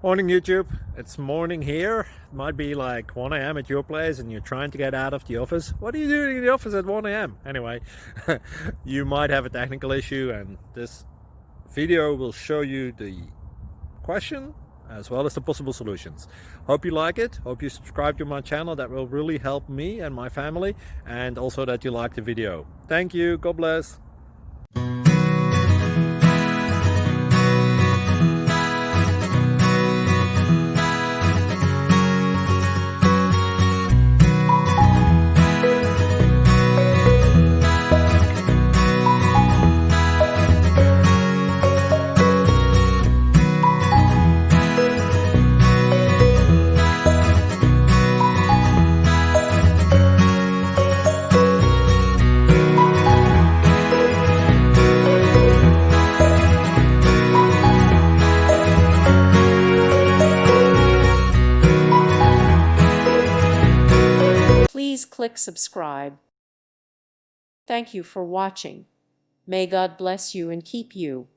Morning YouTube, it's morning here. It might be like 1 a.m. at your place and you're trying to get out of the office. What are you doing in the office at 1 a.m.? Anyway, you might have a technical issue and this video will show you the question as well as the possible solutions. Hope you like it, hope you subscribe to my channel. That will really help me and my family, and also that you like the video. Thank you, God bless. Please click subscribe. Thank you for watching. May God bless you and keep you.